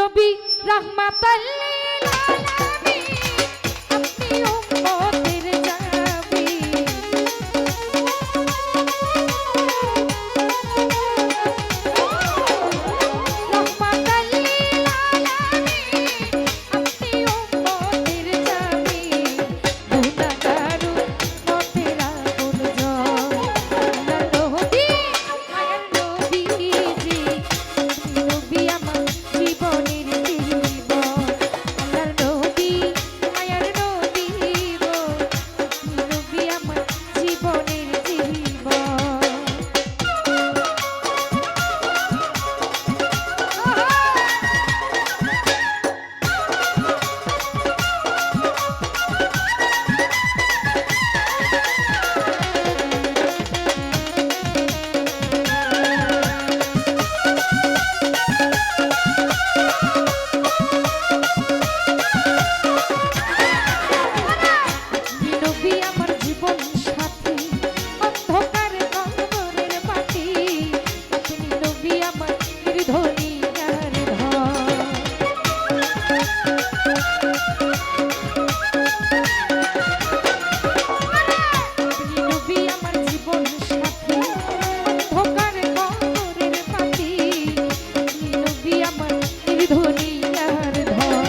নবী রাহমাতাল লিল আলামিন আপনি উম্মতের জামি রাহমাতাল লিল আলামিন আপনি উম্মতের জামি গুনাহগার উম্মতের আগুন জ্বল নবী মায়ার নবীজি নবী আমার জীবনের জীবন আল্লাহর নবী মায়ার নবী গো নবী আমার জীবনের জীবন নবী আমার জীবন সাথী অন্ধকার কবরের মাটি আপনি নবী আমার নির্ধনী আর ধন আপনি নবী আমার জীবন সাথী অন্ধকার কবরের মাটি আপনি নবী আমার নির্ধনী আর ধন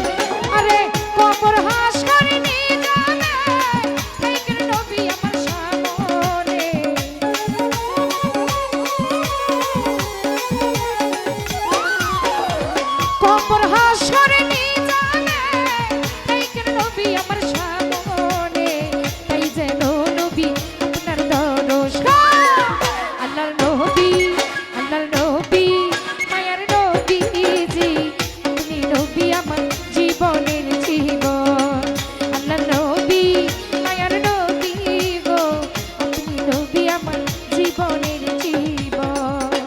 আরে কবর হাস করে নিয়ে যাবে তাইকের নবী আমার সামনে কবর হাস করে নিয়ে যাবে তাইকের নবী আমার সামনে তাই যেন নবী আপনার দরশন আল্লাহর নবী মায়ার নবীজি আপনি নবী আমার জীবনের জীবন আল্লাহর নবী মায়ার নবী গো আপনি নবী আমার জীবনের জীবন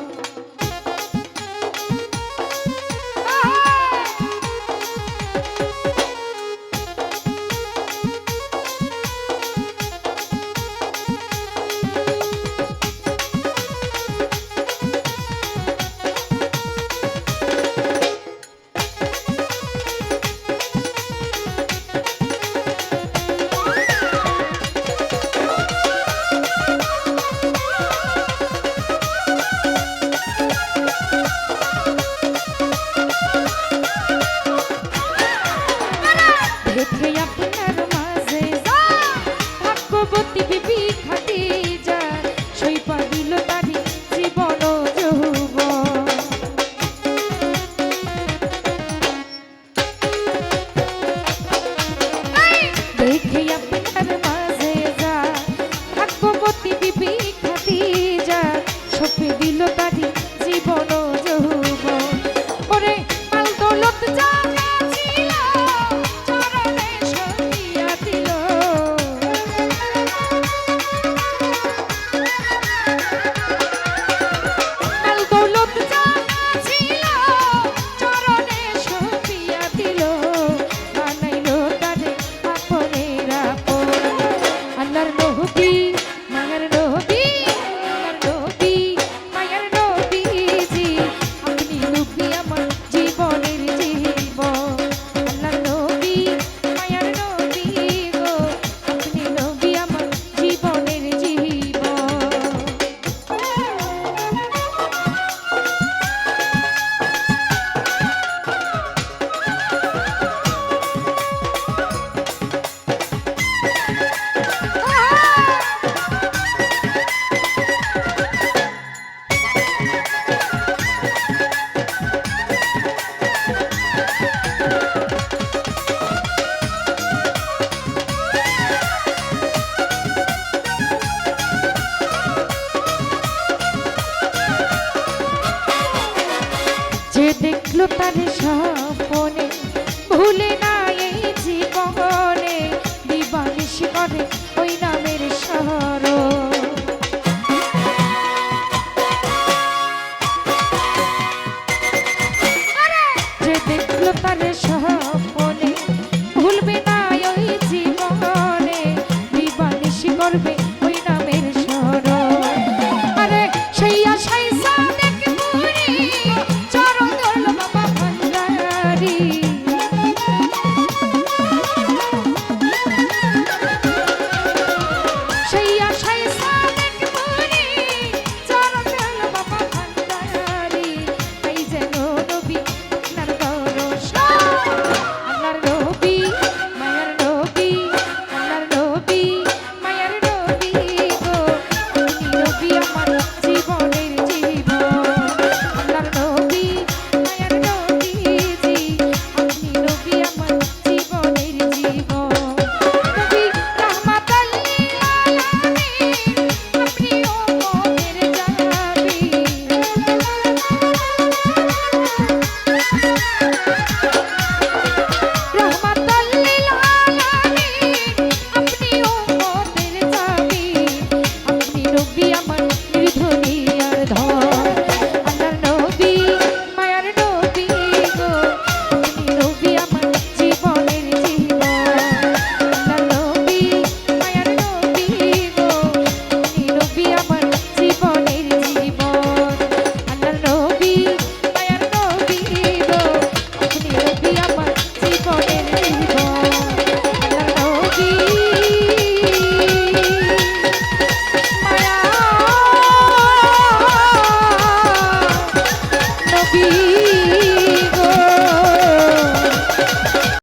দেখে আপনার মাঝে যা ভাগ্যবতী বিবি খাদিজা সইপা দিল তারি জীবন যৌবন দেখে আপনার মাঝে যা ভাগ্যবতী বিবি খাদিজা সপে দিল তারি জীবন যৌবন ওরে মাল দৌলত যা ছিল চরণে সইয়া দিল মাল দৌলত যা ছিল চরণে সইয়া দিল বানাইলো তারে আপনের আপন আল্লাহর নবী মায়ার নবী আল্লাহর নবী মায়ার নবীজি আপনি নবী আমার জীবনের জীবন আল্লাহর নবী মায়ার নবী গো আপনি নবী আমার জীবনের জীবন যে দেখলো তার স্বপনে ভুলে না এই জীবনে দিবানিশ করে ওই নামের স্মরণ যে দেখলো তার স্বপনে ভুলবে না ওই জীবনে দিবানিশ করবে ওই নামের স্মরণ আরে সেই আশায় সাদেক পুরি চরণ ধরল বাবা ভান্ডার বাড়ি